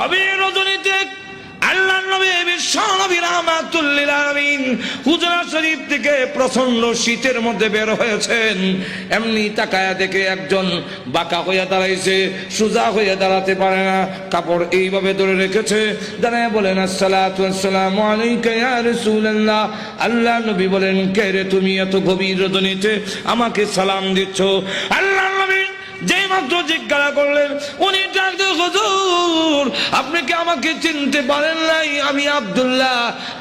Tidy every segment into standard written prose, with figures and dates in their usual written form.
আমি রজনীতে আল্লাহর নবী বিশ্ব নবী রাহমাতুল লিল আলামিন হুজরা শরীফ থেকে প্রচন্ড শীতের মধ্যে বের হয়েছেন। এমনি তাকায়া দেখে একজন বাঁকা হয়ে দাঁড়াইছে, সোজা হয়ে দাঁড়াতে পারে না, কাপড় এইভাবে ধরে রেখেছে। দাঁড়ায় বলেন, আসসালাতু ওয়াসসালামু আলাইকা ইয়া রাসূলুল্লাহ। আল্লাহ নবী বলেন, কে রে তুমি এত গভীর রজনীতে আমাকে সালাম দিচ্ছ? আল্লাহ নবী যেই মাত্র জিজ্ঞাসা করলেন, উনি ডাকতে, হুজুর আপনি কি আমাকে চিনতে পারেন নাই? আমি আব্দুল্লাহ।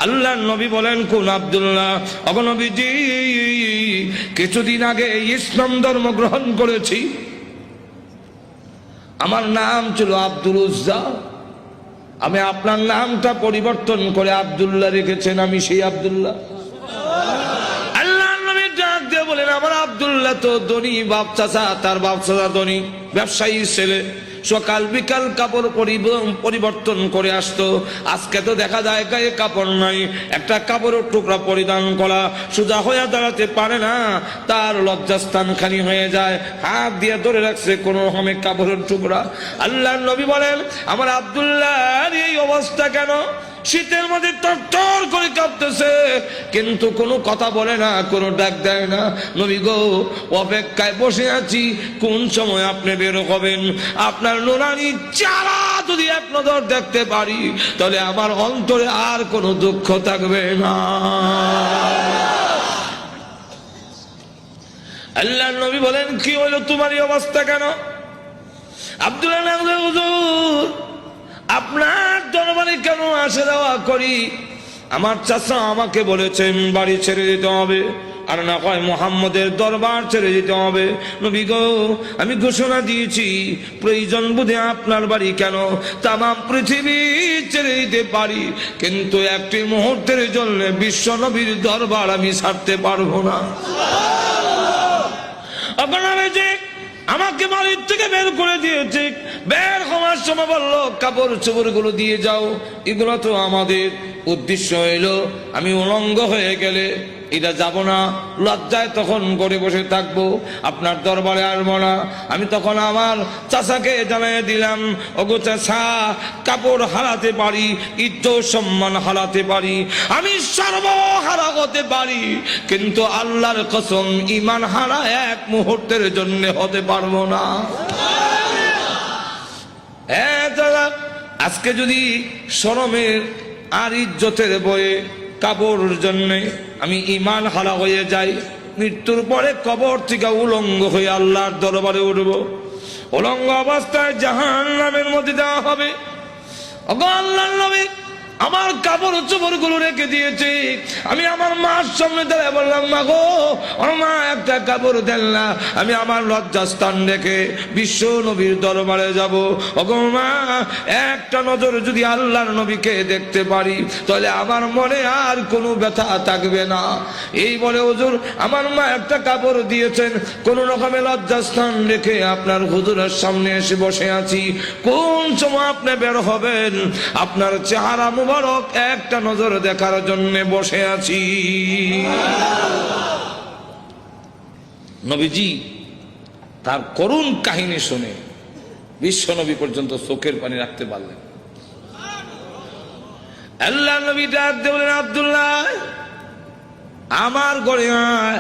আল্লাহর নবী বলেন, কোন আব্দুল্লাহ? ওগো নবীজি, কিছুদিন আগে ইসলাম ধর্ম গ্রহণ করেছি। আমার নাম ছিল আব্দুল উজ্জা, আমি আপনার নামটা পরিবর্তন করে আব্দুল্লাহ রেখেছেন, আমি সেই আব্দুল্লাহ। বলেন, আমার আব্দুল্লাহ তো ধনী বাপ চাচা, তার বাপ চাচা ধনী ব্যবসায়ী ছেলে, সকাল বিকাল কাপড় পরিবর্তন করে আসতো। আজকে তো দেখা যায় গায়ে কাপড় নাই, একটা কাপড়ের টুকরা পরিধান করা, সোজা হয়ে দাঁড়াতে পারে না, তার লজ্জাস্থান খালি হয়ে যায়, হাত দিয়ে ধরে রাখছে কোনো রকমে কাপড়ের টুকরা। আল্লাহর নবী বলেন, আমার আব্দুল্লাহর এই অবস্থা কেন? শীতের মধ্যে টরটর করে কাঁপতেছে, কিন্তু কোনো কথা বলে না, কোনো ডাক দেয় না। নবী গো, অপেক্ষায় বসে আছি, কোন সময় আপনি বের হবেন। আপনার নুরানি চেহারা যদি এক নজর দেখতে পারি, তাহলে আমার অন্তরে আর কোনো দুঃখ থাকবে না। আল্লাহর নবী বলেন, কি হলো তোমার এই অবস্থা কেন? আব্দুল্লাহ, হুজুর আপনার দরবারে কেন আসা যাওয়া করি? আমার চাচা আমাকে বলেছেন বাড়ি ছেড়ে দিতে হবে, আর না হয় মুহাম্মদের দরবার ছেড়ে দিতে হবে। নবী গো, আমি ঘোষণা দিয়েছি, প্রয়োজন বুঝে আপনার বাড়ি কেন তামাম পৃথিবী ছেড়ে দিতে পারি, কিন্তু একটি মুহূর্তের জন্য বিশ্ব নবীর দরবার আমি ছাড়তে পারবো না। আপনারা যে আমাকে বাড়ির থেকে বের করে দিয়েছে, বের হওয়ার সময় বললো কাপড় চোপড় গুলো দিয়ে যাও, এগুলো তো আমাদের। উদ্দেশ্য হইল আমি উলঙ্গ হয়ে গেলে এটা যাব না, লজ্জায় তখন করে বসে থাকবো, আপনার দরবারে আসবো না। আমি তখন আমার চাচাকে জানিয়ে দিলাম, ওগো চাচা, কাপড় হারাতে পারি, ইজ্জত সম্মান হারাতে পারি, আমি সর্বহারা হতে পারি, কিন্তু আল্লাহর কসম ঈমান হারা এক মুহূর্তের জন্য হতে পারবো না। হ্যাঁ দাদা, আজকে যদি শরমের আর ইজ্জতের বয়ে কাপড়ের জন্য আমি ঈমান হারা হয়ে যাই, মৃত্যুর পরে কবর থেকে উলঙ্গ হয়ে আল্লাহর দরবারে উঠব, উলঙ্গ অবস্থায় জাহান্নামের মধ্যে দেওয়া হবে। আল্লাহর নবী আমার কাপড় চোপড় গুলো রেখে দিয়েছে, আমি আমার মার সামনে দাঁড়িয়ে বললাম, মা গো, ওর মা একটা কাপড় দেন না, আমি আমার লজ্জাস্থান রেখে বিশ্ব নবীর দরবারে যাব। ওগো মা, একটা নজর যদি আল্লাহর নবীকে দেখতে পারি, তাহলে আমার মনে আর কোনো ব্যথা থাকবে না। এই বলে হুজুর আমার মা একটা কাপড় দিয়েছেন, কোন রকমের লজ্জাস্থান রেখে আপনার হুজুরের সামনে এসে বসে আছি। কোন সময় আপনি বের হবেন, আপনার চেহারা মুবারক একটা নজর দেখার জন্য বসে আছি। নবীজি তার করুণ কাহিনী শুনে বিশ্ব নবী পর্যন্ত চোখের পানি রাখতে পারলেন। আল্লাহ নবী ডাক দিয়ে বলেন, আব্দুল্লাহ আমার ঘরে আয়,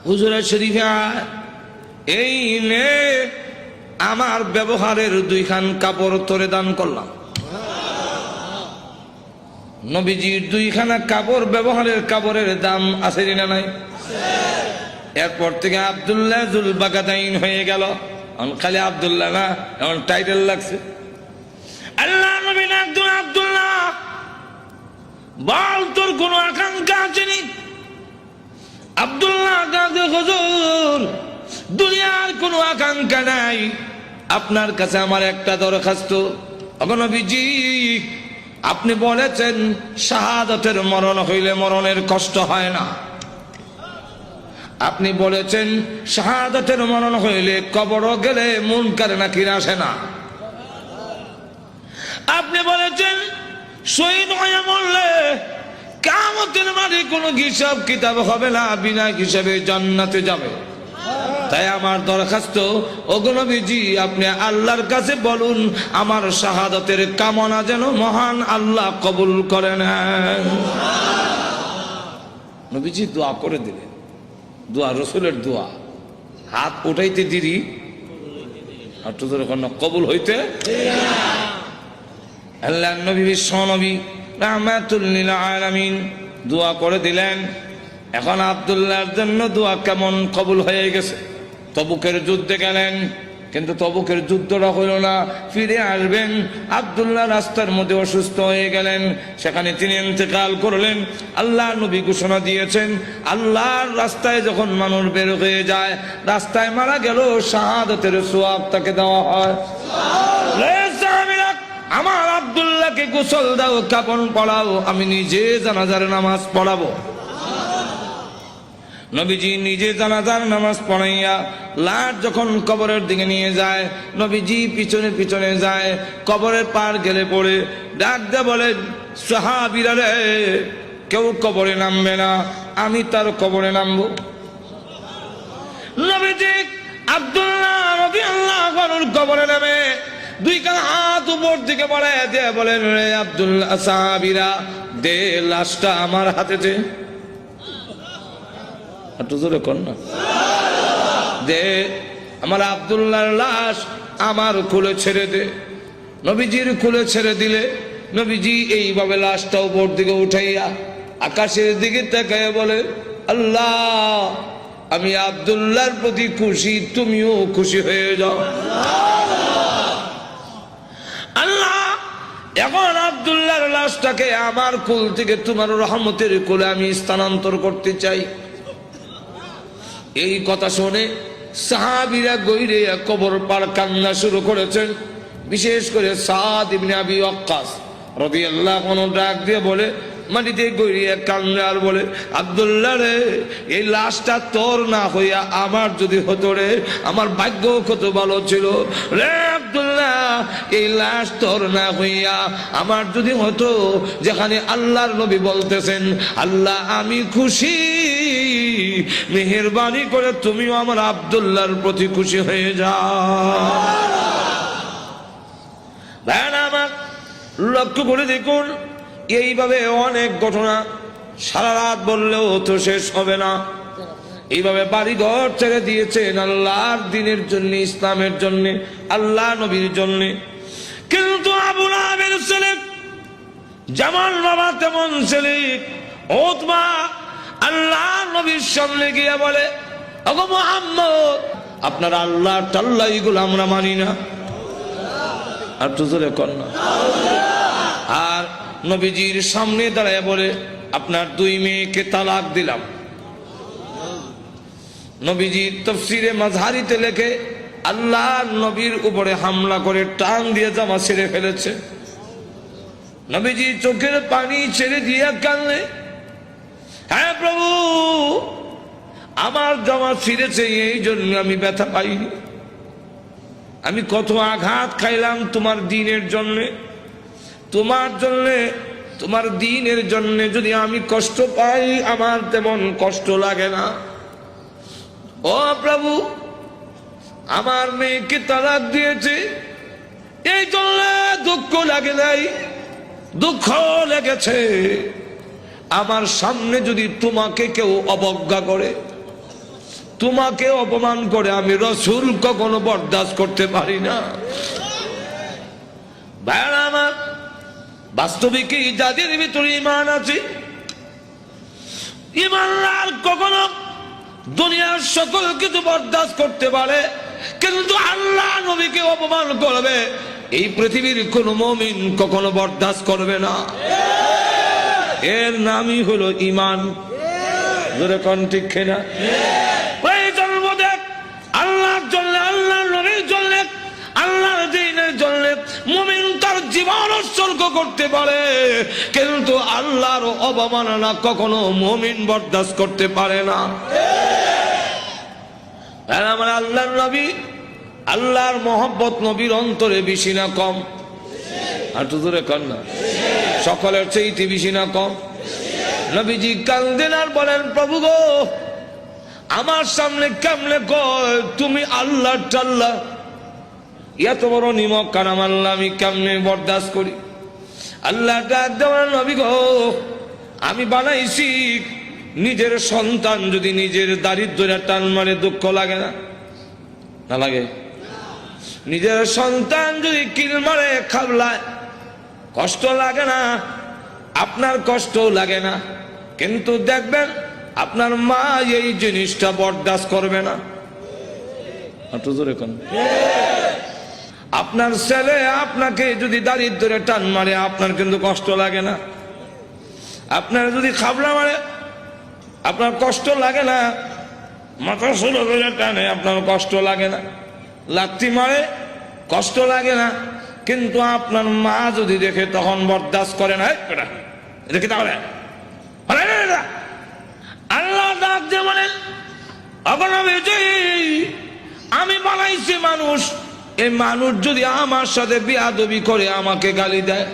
হুজুরের শরীফে আয়, এই নে আমার ব্যবহারের দুইখান কাপড় তোরে দান করলাম। নবীজির দুইখানা কাপড়, ব্যবহারের কাপড়ের দাম আছে না নাই? এরপর থেকে আব্দুল্লাহ জুল বাগাদাইন হয়ে গেল, খালি আব্দুল্লাহ না, এমন টাইটেল লাগছে। আল্লাহ নবী একজন, আব্দুল্লাহ বল তোর কোন আকাঙ্ক্ষা আছে নি? আব্দুল্লাহ কাঁদে, হুজুর দুনিয়ার কোনো আকাঙ্ক্ষা নাই, আপনার কাছে আমার একটা দরখাস্ত। নবীজি আপনি বলেছেন শাহাদাতের মরণ হইলে মরণের কষ্ট হয় না, আপনি বলেছেন শাহাদাতের মরণ হইলে কবর গেলে মুনকার নাকির আসে না, আপনি বলেছেন শহীদ হয়ে মরলে কিয়ামতের মাঠে কোনো হিসাব কিতাব হবে না, বিনা হিসাবে জান্নাতে যাবে। তাই আমার দরখাস্ত, ওগো নবীজি আপনি আল্লাহর কাছে বলুন আমার শাহাদাতের কামনা যেন মহান আল্লাহ কবুল করে নেন। নবীজি দোয়া করে দিলেন, দোয়া রসুলের দোয়া, হাত উঠাইতে দেরি আর তো কবুল হইতে। আল্লাহ নবী বিশ্ব নবী রাহমাতুল লিল আলামিন দোয়া করে দিলেন। এখন আব্দুল্লাহর জন্য দোয়া কেমন কবুল হয়ে গেছে। তবুকের যুদ্ধে গেলেন, কিন্তু তবুকের যুদ্ধটা হইল না, ফিরে আসবেন। আব্দুল্লাহ রাস্তার মধ্যে অসুস্থ হয়ে গেলেন, সেখানে তিনি ইন্তেকাল করলেন। আল্লাহ নবী ঘোষণা দিয়েছেন, আল্লাহর রাস্তায় যখন মানুষ বের হয়ে যায়, রাস্তায় মারা গেল শাহাদাতের সওয়াব তাকে দেওয়া হয়। আমার আব্দুল্লাহকে গোসল দাও, কাফন পড়াও, আমি নিজে জানাজার নামাজ পড়াবো। নবীজি নিজে জানাজার নামাজ পড়াইয়া লাশ যখন কবরের দিকে নিয়ে যায়, নবীজি পিছনে পিছনে যায়। কবরের পার গেলে পড়ে ডাক দিয়ে বলেন, সাহাবীরা রে, কেউ কবরে নামবে না, আমি তার কবরে নামবো। নবীজি আব্দুল্লাহ রাদিয়াল্লাহু আনহুর কবরে নামে দুই কান হাত উপর দিকে বাড়ায় দিয়ে বলেন, রে আব্দুল্লাহ, সাহাবীরা দে লাশটা আমার হাতে দে। একটু জোরে কর না, দে আমার আব্দুল্লাহর লাশ আমার কোলে ছেড়ে দে। নবীজির কোলে ছেড়ে দিলে নবীজি এইভাবে লাশটা উপর দিকে উঠাইয়া আকাশের দিকে তাকায় বলে, আল্লাহ আমি আব্দুল্লাহর প্রতি খুশি, তুমিও খুশি হয়ে যাও। আল্লাহ এখন আব্দুল্লাহর লাশটাকে আমার কোল থেকে তোমার রহমতের কোলে আমি স্থানান্তর করতে চাই। এই কথা শুনে সাহাবীরা গইরে কবর পার কান্না শুরু করেছেন। বিশেষ করে সাদ ইবনে আবি ওয়াক্কাস রাদিয়াল্লাহু আনহু ডাক দিয়ে বলে, মাটিতে গইরে কান্না আর বলে, আব্দুল্লাহ রে, এই লাশটা তোর না হইয়া আমার যদি হতো রে, আমার ভাগ্য কত ভালো ছিল রে আব্দুল্লাহ। এই লাশ তোর না হইয়া আমার যদি হতো, যেখানে আল্লাহর নবী বলতেছেন, আল্লাহ আমি খুশি, মেহেরবানি করে তুমিও আমার আব্দুল্লাহর প্রতি খুশি হয়ে যাও। ভাইরা আমার, লক্ষ্য করে দেখুন, এইভাবে অনেক ঘটনা সারা রাত বললেও তো শেষ হবে না। এইভাবে বাড়ি ঘর ছেড়ে দিয়েছেন আল্লাহর দ্বীনের জন্য, ইসলামের জন্য, আল্লাহ নবীর জন্য। কিন্তু আবু লাহাবের ছেলে যেমন বাবা তেমন ছেলে উতবা আল্লাহ নবীর সামনে গিয়ে বলে, ওগো মুহাম্মদ, আপনার আল্লাহ টাল্লাহ এগুলো আমরা মানি না। আর তো জোরে কর না। আর নবীজির সামনে দাঁড়ায় বলে, আপনার দুই মেয়েকে তালাক দিলাম। নবীজির তাফসীরে মাযহারিতে লেখে, আল্লাহ নবীর উপরে হামলা করে টান দিয়ে জামা ছেড়ে ফেলেছে। নবীজি চোখের পানি ছেড়ে দিয়ে কাঁদলে, হ্যাঁ প্রভু, আমার জামা ছিঁড়েছে, এই জন্য আমি ব্যথা পাইনি। আমি কত আঘাত খাইলাম তোমার দ্বীনের জন্যে, তোমার জন্যে, তোমার দ্বীনের জন্যে যদি আমি কষ্ট পাই, আমার তেমন কষ্ট লাগে না। ও প্রভু, আমার মেয়েকে তালাক দিয়েছে, এই জন্য দুঃখ লাগে নাই, দুঃখ লেগেছে। আমার সামনে যদি তোমাকে কেউ অবজ্ঞা করে, তোমাকে অপমান করে, আমি রাসূল কখনো বরদাস্ত করতে পারি না। ভাইরা আমার, বাস্তবিকই যাদের ভিতরে ঈমান আছে, ঈমানদার কখনো দুনিয়ার সকল কিছু বরদাস্ত করতে পারে, কিন্তু আল্লাহ নবীকে অপমান করবে, এই পৃথিবীর কোন মুমিন কখনো বরদাস্ত করবে না। এর নামই হলো ঈমান। জোরে কোন ঠিক কিনা? ওই জন্মদেখ আল্লাহর জন্য, আল্লাহর নবীর জন্য, আল্লাহর দ্বীনের জন্য মুমিন তার জীবন উৎসর্গ করতে পারে, কিন্তু আল্লাহর অবমাননা কখনো মুমিন বরদাস্ত করতে পারে না। আমার আল্লাহর নবী, আল্লাহর মহব্বত নবীর অন্তরে বেশি না কম? আর তো দূরে কর না, সকলের চেয়ে বেশি না কম? নবীজি কান্দেন আর বলেন, প্রভু গো, আমার সামনে কেমনে কয় তুমি আল্লাহ টাল্লাহ, এত বড় নিমক কারাম আল্লাহ আমি কেমনে বরদাস্ত করি? আল্লাহ ডাক দেওয়ার নবী গো, আমি বানাইছি নিজের সন্তান যদি নিজের দারিদ্র্য টান মারে দুঃখ লাগে না? না লাগে? নিজের সন্তান যদি কিল মারে খাবলায় কষ্ট লাগে না? আপনার কষ্ট লাগে না, কিন্তু দেখবেন আপনার মা এই জিনিসটা বরদাস্ত করবে না। আপনার ছেলে আপনাকে যদি দারিদ্র্যে টান মারে আপনার কিন্তু কষ্ট লাগে না? আপনার যদি খাবলা মারে আপনার কষ্ট লাগে না? মাথা সোলো করে টানে আপনার কষ্ট লাগে না? লাথি মারে কষ্ট লাগে না, কিন্তু আপনার মা যদি দেখে তখন বরদাস্ত করে না। দেখি তাহলে আল্লাহ ডাক দিয়ে বলেন, আমি বানাইছি মানুষ, এই মানুষ যদি আমার সাথে বেয়াদবি করে, আমাকে গালি দেয়,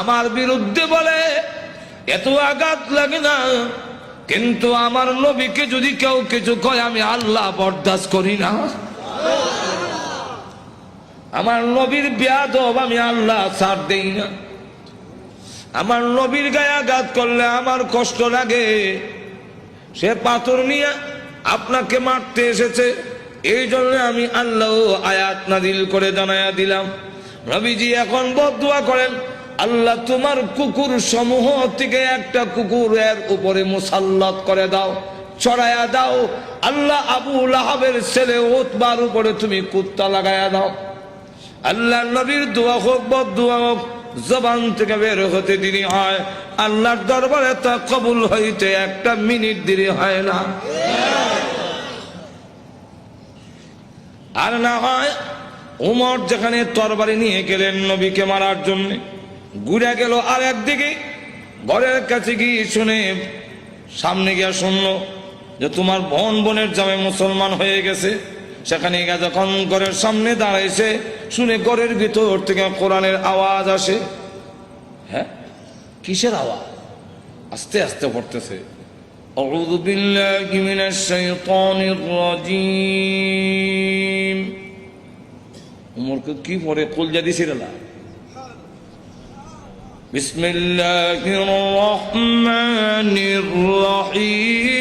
আমার বিরুদ্ধে বলে, এত আঘাত লাগে না, কিন্তু আমার নবীকে যদি কেউ কিছু কয় আমি আল্লাহ বরদাস্ত করি না। আমার নবীর বেয়াদব আমি আল্লাহ ছাড় দেই না। আমার নবীর গায়ে আঘাত করলে আমার কষ্ট লাগে। সে পাথর নিয়ে আপনাকে মারতে এসেছে, এই জন্য আমি আল্লাহ আয়াত নাযিল করে জানায়া দিলাম। নবীজি এখন বদদুয়া করেন, আল্লাহ তোমার কুকুর সমূহ থেকে একটা কুকুরের উপরে মুসাল্লাত করে দাও, চড়াইয়া দাও। আল্লাহ আবু লাহাবের ছেলে উতবার উপরে তুমি কুত্তা লাগাইয়া দাও। আল্লাহ নবীর দোয়া হোক বদদুয়া হোক, জবান থেকে বের হতে দেরি হয়, আল্লাহর দরবারে তা কবুল হইতে একটা মিনিট দেরি হয় না। আর না হয় উমর যেখানে তরবারি নিয়ে গেলেন নবীকে মারার জন্য, ঘুরে গেল আর একদিকে, ঘরের কাছে গিয়ে শুনে, সামনে গিয়ে শুনলো যে তোমার বোনের জামাই মুসলমান হয়ে গেছে। সেখানে গিয়ে যখন ঘরের সামনে দাঁড়াইছে, শুনে ঘরের ভিতর থেকে কোরআনের আওয়াজ আসে। হ্যাঁ, কিসের আওয়াজ? আস্তে আস্তে পড়তেছে, আউযু বিল্লাহি মিনাশ শাইতানির রাজীম। উমরকে কি পড়ে কলজা দিছিল না? বিসমিল্লাহির রহমানির রহিম।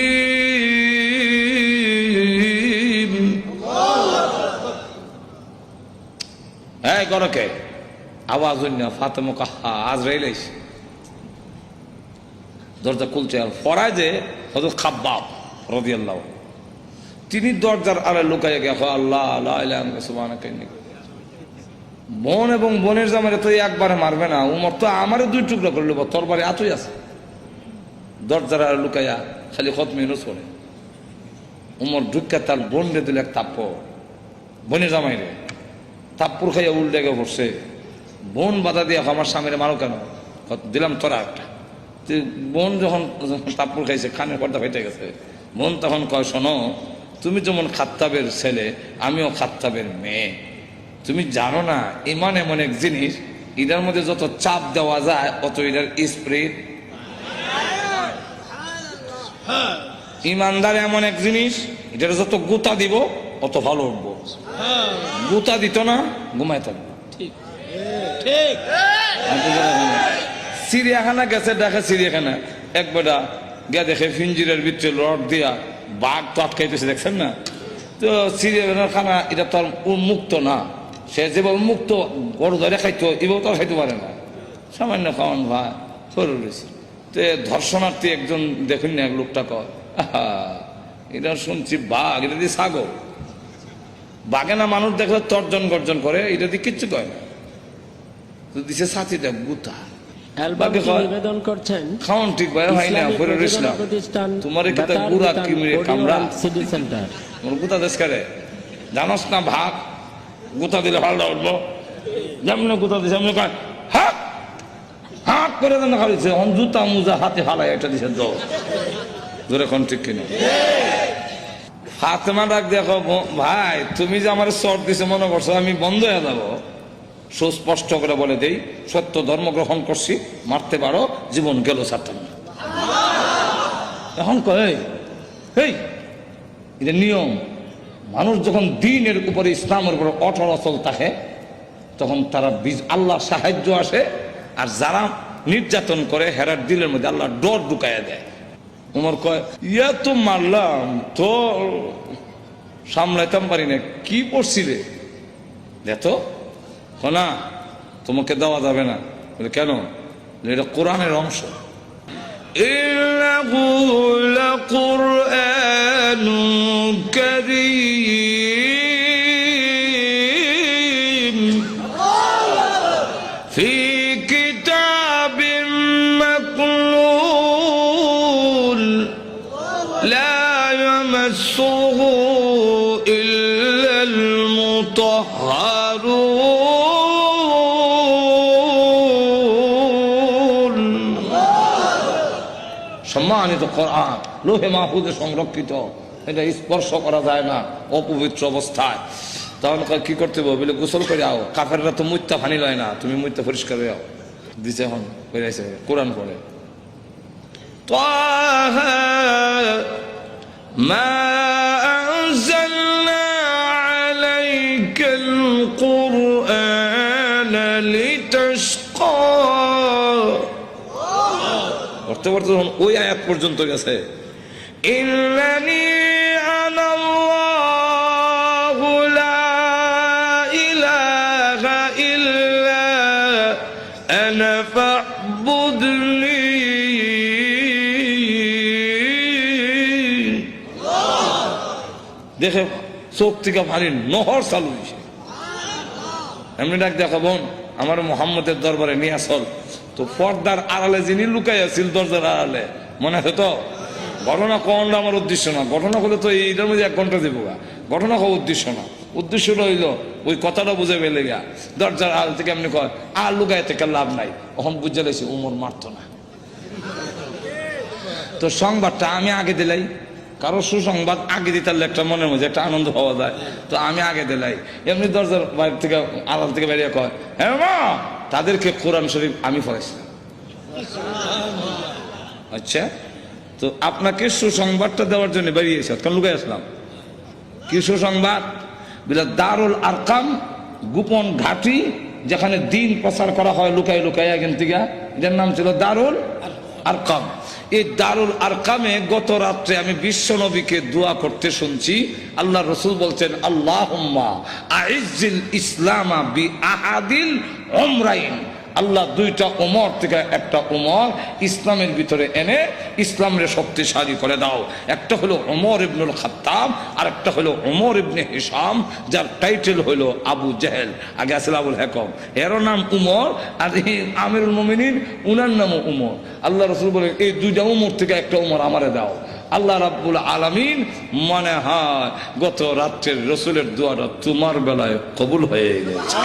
এই করকে আওয়াজ হইনা ফাতেমা কাহা আজরাইল আইছে, দরজা খুলছে। আর পড়ায় যে হযরত খাব্বাব রাদিয়াল্লাহু, তিনি দরজার আড়ে লুকাইয়া গিয়া আল্লাহ লা ইলাহা ইল্লাল্লাহ সুবহানাকা ইন্নী। বোন এবং বোনের জামাইরে তো একবারে মারবে না, উমর তো আমারে দুই টুকরা করে লব, তরবারি এতই আছে। দরজার আড়ে লুকাইয়া খালি খতমে ইউনূস পড়ে। উমর ঢুকা তার বোন রে দিল এক থাপ্পড়, বোনের জামাইরে থাপ্পড় খাইয়া উল্টে গিয়ে পড়ছে। বোন বাধা দিয়ে আমার স্বামীরে মারো কেন? দিলাম তোরা একটা। বোন যখন থাপ্পড় খাইছে, কানের পর্দা ফেটে গেছে। বোন তখন কয়, শোনো, তুমি যেমন খাত্তাবের ছেলে, আমিও খাত্তাবের মেয়ে। তুমি জানো না ইমান এমন এক জিনিস, এটার মধ্যে যত চাপ দেওয়া যায় অত এটার স্প্রিড। ইমানদার এমন এক জিনিস, এটার যত গুতা দিব অত ভালো উঠবো। গুতা দিত না, ঘুমায় থাকবো। চিড়িয়াখানা গেছে, দেখে চিড়িয়াখানা এক বেটা গিয়ে দেখে ফিঞ্জিরের ভিতরে রড দিয়া বাঘ তো আটকাইতেছে, দেখছেন না? তো চিড়িয়াখানার খানা এটা তো আর মুক্ত না, সে যেভাবে মুক্ত বড় ধরে খাইতো এভাবে তো আর খাইতে পারে না, সামান্য খাওয়ান ভাই সরে রয়েছে। তো ধর্ষণার্থী একজন দেখুন না, এক লোকটা কয়, এটা শুনছি বাঘ, এটা দিয়ে ছাগল। বাঘে না মানুষ দেখলে তর্জন গর্জন করে, এটা দিয়ে কিচ্ছু কয় না। তো দিছে ছাতিটা গুতা। নিবেদন করছেন খাওয়ান ঠিক ভাই হয় না, তোমার একটা গুড়া কিমড়ে কামড়া সিটি সেন্টার। তোমার গুতা দেশ করে জানোস না? ভাগ গুতা দিলে ভালো উঠবো, যেমন গুতা দিছে এমনি কয় হাক হাক করে দেন খালিছে। জুতা মুজা হাতে হালাই একটা দিছে দো ধরে, কোন ঠিক কিনা? ফাতেমা ডাক দেখো, ভাই তুমি যে আমার চর দিছে মনে করছো আমি বন্ধ হয়ে যাবো? সুস্পষ্ট করে বলে দেই, সত্য ধর্ম গ্রহণ করছি, মারতে পারো, জীবন গেল ছাড়তাম না। এখন কয়, এই এটা নিয়ম। মানুষ যখন দিনের উপরে ইসলামের উপরে অটল অচল থাকে তখন তারা আল্লাহর সাহায্য আসে, আর যারা নির্যাতন করে হেরার দিলের মধ্যে আল্লাহ ডর ঢুকাইয়া দেয়। উমর কয়, ইয়া তো মারলাম তো সামলাইতাম পারি না, কি পড়ছিলে দেখো না, তোমাকে দেওয়া যাবে না। বলে কেন? এটা কোরআনের অংশ। ইন্নাহু লাকুরআনুন কারীম ফি কিতাবিম মাকনুন লা ইয়ামাসসুহু ইল্লাল মুতাহহারুন। সম্মানিত কোরআন লোহে মাহফুজে সংরক্ষিত, এটা স্পর্শ করা যায় না অপবিত্র অবস্থায়। তখন কি করতে হবে? বলে গোসল করে আও, কাফেররা তো মুত্তা ফানি লয় না, তুমি মুত্তা পরিষ্কার হয়ে আও দিছে। এখন বেরাইছে কোরআন পড়ে, তাহা মা আনজালনা আলাইকাল কুরআনা লিতাশকা। পড়তে পড়তে যখন ওই আয়াত পর্যন্ত গেছে, ইন্নানি আনাল্লাহু লা ইলাহা ইল্লা আনা ফা'বুদনি। দেখে চোখ থেকে পানি নহর চালু হয়েছে। এমনি ডাক দেখা, বোন আমার মোহাম্মদের দরবারে নিয়ে আসল। তো পর্দার আড়ালে যিনি লুকাই আছিল দরজার আড়ালে, মনে আছে তো? ঘটনা কোনটা আমার উদ্দেশ্য না, ঘটনা হলে তো এইটার মধ্যে 1 ঘন্টা দেবো। ঘটনা হওয়া উদ্দেশ্য না, উদ্দেশ্য রইল ওই কথাটা বুঝে পেলে গা দরজার আড়াল থেকে এমনি কয় আর লুকাই থেকে লাভ নাই। ওখান বুঝে লেছি উমর মারত না। তো সংবাদটা আমি আগে দিলাই, কারো সুসংবাদ আগে দিতে একটা মনের মধ্যে একটা আনন্দ পাওয়া যায়, তো আমি আগে দিলাই। এমনি দরজার বাইরে থেকে আড়াল থেকে বেরিয়ে কয়, হ্যাঁ মা, তাদেরকে কোরআন শরীফ আমি পড়াইছিলাম। আচ্ছা, তো আপনাকে সুসংবাদটা দেওয়ার জন্য বেরিয়েছে, কারণ লুকাই আসলাম। কি সুসংবাদ? বলে দারুল আরকাম, গোপন ঘাঁটি, যেখানে দিন প্রচার করা হয় লুকাই লুকাই এখান থেকে, এটার নাম ছিল দারুল আরকাম। এই দারুল আরকামে গত রাত্রে আমি বিশ্ব নবীকে দোয়া করতে শুনছি। আল্লাহ রসুল বলছেন, আল্লাহুম্মা আইজ্জিল ইসলামা বি আহাদিল উমরাইন। আল্লাহ 2টা উমর থেকে একটা উমর ইসলামের ভিতরে এনে ইসলামের শক্তিশালী করে দাও। একটা হলো উমর ইবনুল খাত্তাব, আর একটা হলো উমর ইবনে হিশাম, যার টাইটেল হলো আবু জেহেল। আগে আসলে আবুল হেকম, এরও নাম উমর, আর আমিরুল মুমিনিন উনার নামও উমর। আল্লাহ রসুল বলে, এই 2টা উমর থেকে একটা উমর আমারে দাও। আল্লাহ রাব্বুল আলামিন মনে হয় গত রাত্রের রসুলের দোয়াটা তোমার বেলায় কবুল হয়ে গেছে।